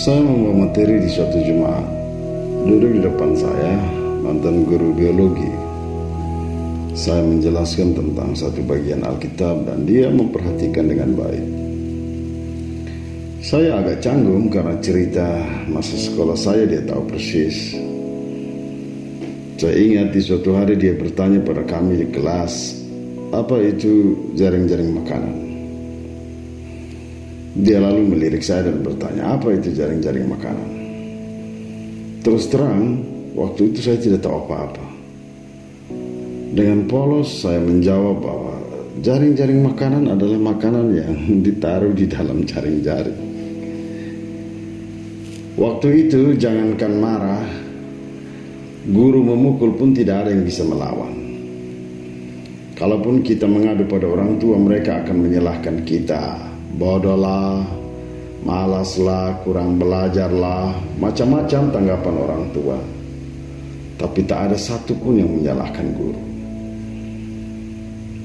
Saya membawa materi di suatu Jumat. Duduk di depan saya mantan guru biologi. Saya menjelaskan tentang satu bagian Alkitab dan dia memperhatikan dengan baik. Saya agak canggung karena cerita masa sekolah saya dia tahu persis. Saya ingat di suatu hari dia bertanya pada kami di kelas, apa itu jaring-jaring makanan? Dia lalu melirik saya dan bertanya, apa itu jaring-jaring makanan? Terus terang, waktu itu saya tidak tahu apa-apa. Dengan polos saya menjawab bahwa jaring-jaring makanan adalah makanan yang ditaruh di dalam jaring-jaring. Waktu itu jangankan marah, guru memukul pun tidak ada yang bisa melawan. Kalaupun kita mengadu pada orang tua, mereka akan menyalahkan kita. Bodohlah, malaslah, kurang belajarlah, macam-macam tanggapan orang tua. Tapi tak ada satupun yang menyalahkan guru.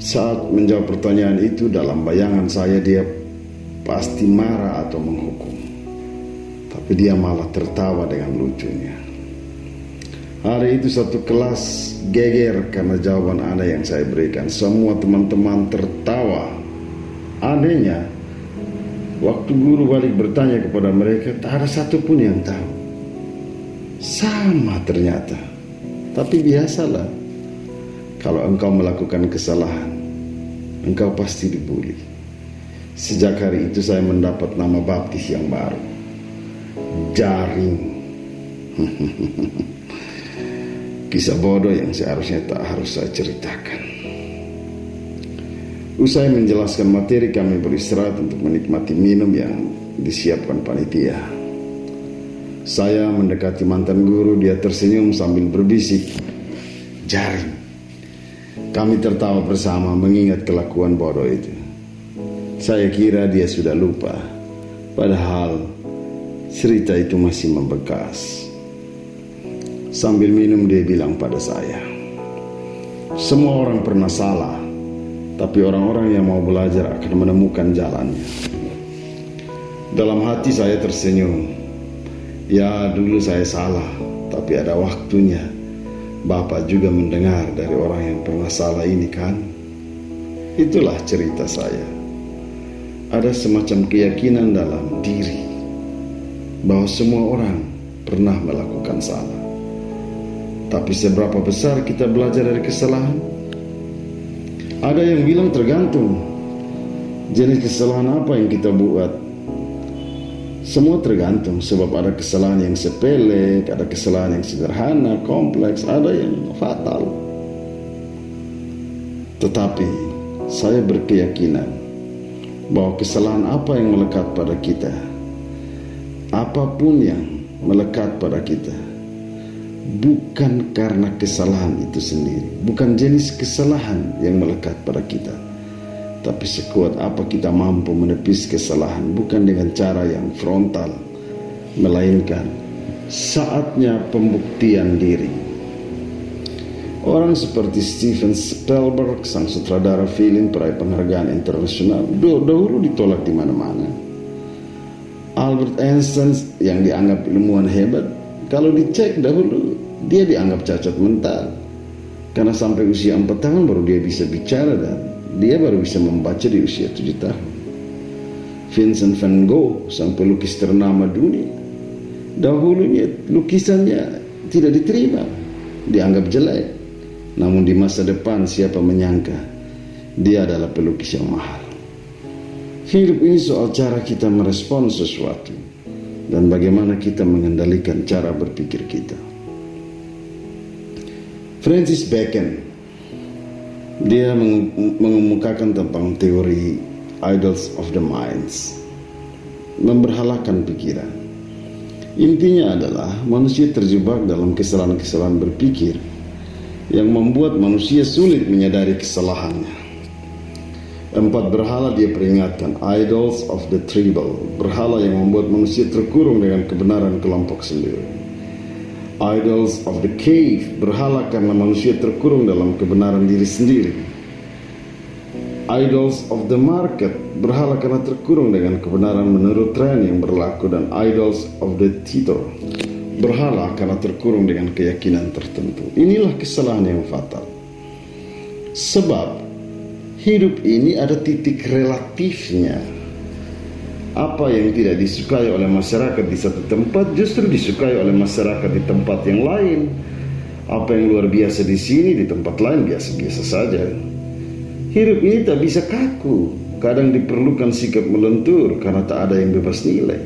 Saat menjawab pertanyaan itu, dalam bayangan saya dia pasti marah atau menghukum. Tapi dia malah tertawa dengan lucunya. Hari itu satu kelas geger karena jawaban aneh yang saya berikan. Semua teman-teman tertawa. Anehnya, waktu guru balik bertanya kepada mereka, tak ada satupun yang tahu. Sama ternyata. Tapi biasalah, kalau engkau melakukan kesalahan, engkau pasti dibully. Sejak hari itu saya mendapat nama baptis yang baru, Jaring. Kisah bodoh yang seharusnya tak harus saya ceritakan. Usai menjelaskan materi, kami beristirahat untuk menikmati minum yang disiapkan panitia. Saya mendekati mantan guru, dia tersenyum sambil berbisik, jaring. Kami tertawa bersama mengingat kelakuan bodoh itu. Saya kira dia sudah lupa, padahal cerita itu masih membekas. Sambil minum dia bilang pada saya, semua orang pernah salah, tapi orang-orang yang mau belajar akan menemukan jalannya. Dalam hati saya tersenyum. Ya, dulu saya salah, tapi ada waktunya. Bapak juga mendengar dari orang yang pernah salah ini kan? Itulah cerita saya. Ada semacam keyakinan dalam diri bahwa semua orang pernah melakukan salah. Tapi seberapa besar kita belajar dari kesalahan? Ada yang bilang tergantung jenis kesalahan apa yang kita buat. Semua tergantung, sebab ada kesalahan yang sepele, ada kesalahan yang sederhana, kompleks, ada yang fatal. Tetapi saya berkeyakinan bahwa kesalahan apa yang melekat pada kita, apapun yang melekat pada kita, bukan karena kesalahan itu sendiri, bukan jenis kesalahan yang melekat pada kita, tapi sekuat apa kita mampu menepis kesalahan, bukan dengan cara yang frontal, melainkan saatnya pembuktian diri. Orang seperti Steven Spielberg, sang sutradara film peraih penghargaan internasional, dahulu ditolak di mana-mana. Albert Einstein yang dianggap ilmuwan hebat, kalau dicek dahulu dia dianggap cacat mental. Karena sampai usia 4 tahun baru dia bisa bicara dan dia baru bisa membaca di usia 7 tahun. Vincent van Gogh, sang pelukis ternama dunia, dahulunya lukisannya tidak diterima, dianggap jelek. Namun di masa depan siapa menyangka dia adalah pelukis yang mahal. Hidup ini soal cara kita merespon sesuatu dan bagaimana kita mengendalikan cara berpikir kita. Francis Bacon, dia mengemukakan tentang teori idols of the minds, memberhalakan pikiran. Intinya adalah manusia terjebak dalam kesalahan-kesalahan berpikir yang membuat manusia sulit menyadari kesalahannya. 4 berhala dia peringatkan, idols of the tribal, berhala yang membuat manusia terkurung dengan kebenaran kelompok sendiri. Idols of the cave, berhala karena manusia terkurung dalam kebenaran diri sendiri. Idols of the market, berhala karena terkurung dengan kebenaran menurut tren yang berlaku. Dan idols of the theater, berhala karena terkurung dengan keyakinan tertentu. Inilah kesalahan yang fatal. Sebab hidup ini ada titik relatifnya. Apa yang tidak disukai oleh masyarakat di satu tempat justru disukai oleh masyarakat di tempat yang lain. Apa yang luar biasa di sini di tempat lain biasa-biasa saja. Hidup ini tak bisa kaku. Kadang diperlukan sikap melentur karena tak ada yang bebas nilai.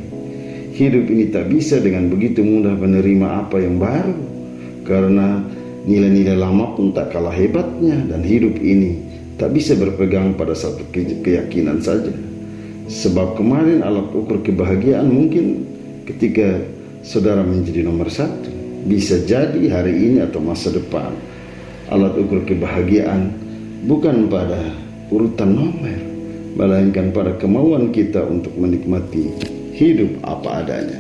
Hidup ini tak bisa dengan begitu mudah menerima apa yang baru, karena nilai-nilai lama pun tak kalah hebatnya. Dan hidup ini tak bisa berpegang pada satu keyakinan saja. Sebab kemarin alat ukur kebahagiaan mungkin ketika saudara menjadi nomor satu. Bisa jadi hari ini atau masa depan alat ukur kebahagiaan bukan pada urutan nomor, melainkan pada kemauan kita untuk menikmati hidup apa adanya.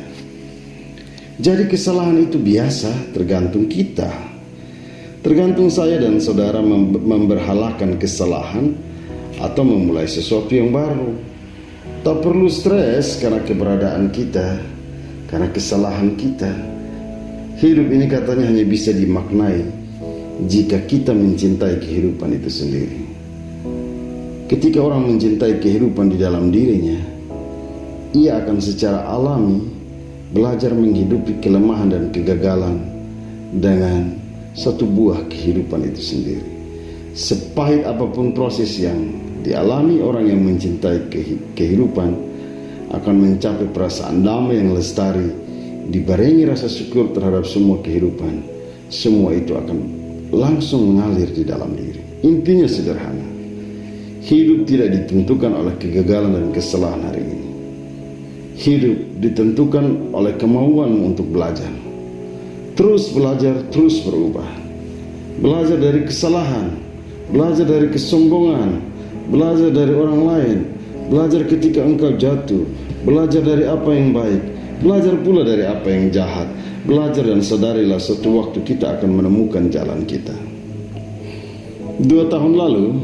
Jadi kesalahan itu biasa, tergantung kita. Tergantung saya dan saudara memberhalakan kesalahan atau memulai sesuatu yang baru. Tak perlu stres karena keberadaan kita, karena kesalahan kita. Hidup ini katanya hanya bisa dimaknai jika kita mencintai kehidupan itu sendiri. Ketika orang mencintai kehidupan di dalam dirinya, ia akan secara alami belajar menghidupi kelemahan dan kegagalan dengan satu buah kehidupan itu sendiri. Sepahit apapun proses yang dialami orang yang mencintai kehidupan, akan mencapai perasaan damai yang lestari, dibarengi rasa syukur terhadap semua kehidupan. Semua itu akan langsung mengalir di dalam diri. Intinya sederhana. Hidup tidak ditentukan oleh kegagalan dan kesalahan hari ini. Hidup ditentukan oleh kemauan untuk belajar. Terus belajar, terus berubah. Belajar dari kesalahan, belajar dari kesombongan, belajar dari orang lain, belajar ketika engkau jatuh, belajar dari apa yang baik, belajar pula dari apa yang jahat. Belajar dan sadarilah suatu waktu kita akan menemukan jalan kita. 2 tahun lalu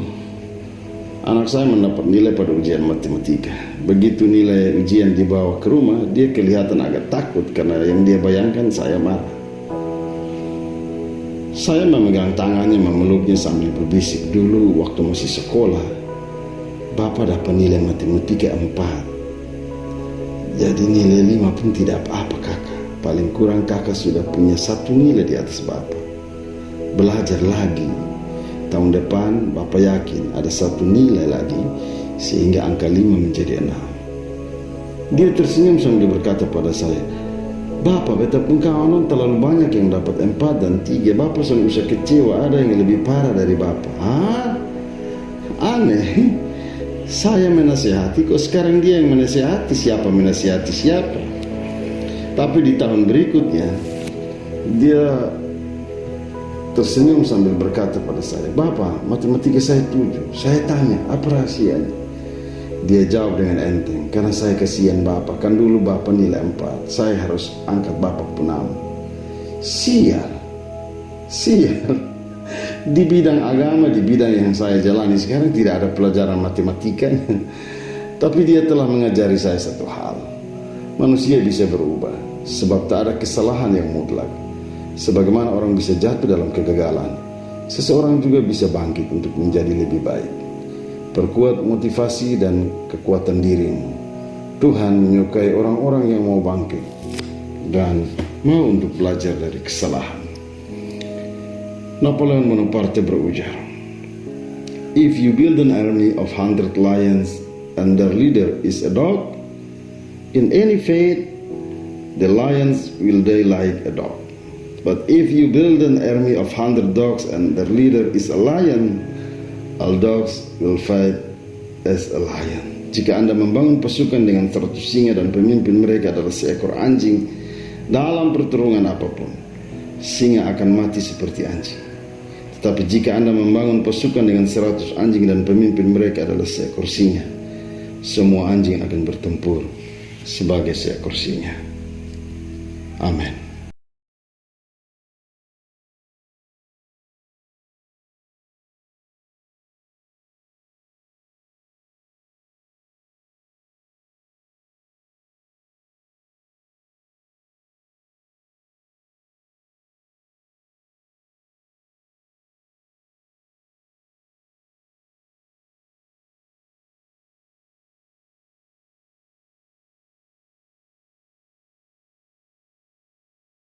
anak saya mendapat nilai pada ujian matematika. Begitu nilai ujian dibawa ke rumah, dia kelihatan agak takut karena yang dia bayangkan saya marah. Saya memegang tangannya, memeluknya sambil berbisik, dulu waktu masih sekolah Bapak dapat nilai matematika 4. Jadi nilai 5 pun tidak apa-apa kakak. Paling kurang kakak sudah punya 1 nilai di atas Bapak. Belajar lagi. Tahun depan Bapak yakin ada 1 nilai lagi, sehingga angka 5 menjadi 6. Dia tersenyum sambil berkata pada saya, Bapak, beta pun kawan terlalu banyak yang dapat 4 dan 3. Bapak selalu usah kecewa, ada yang lebih parah dari Bapak. Aneh. Saya menasihati, kok sekarang dia yang menasihati? Siapa menasihati siapa? Tapi di tahun berikutnya dia tersenyum sambil berkata pada saya, Bapak, matematika saya 7. Saya tanya, apa rahasianya? Dia jawab dengan enteng, karena saya kasihan Bapak. Kan dulu Bapak nilai 4, saya harus angkat Bapak pun 6. Sial. Di bidang agama, di bidang yang saya jalani sekarang tidak ada pelajaran matematika. Tapi dia telah mengajari saya satu hal. Manusia bisa berubah, sebab tak ada kesalahan yang mutlak. Sebagaimana orang bisa jatuh dalam kegagalan, seseorang juga bisa bangkit untuk menjadi lebih baik. Perkuat motivasi dan kekuatan dirimu. Tuhan menyukai orang-orang yang mau bangkit dan mau untuk belajar dari kesalahan. Napoleon Bonaparte berujar, If you build an army of 100 lions and their leader is a dog, in any fate, the lions will die like a dog. But if you build an army of 100 dogs and their leader is a lion, all dogs will fight as a lion. Jika Anda membangun pasukan dengan 100 singa dan pemimpin mereka adalah seekor anjing, dalam pertarungan apapun, singa akan mati seperti anjing. Tetapi jika Anda membangun pasukan dengan 100 anjing dan pemimpin mereka adalah seekor singa, semua anjing akan bertempur sebagai seekor singa. Amin.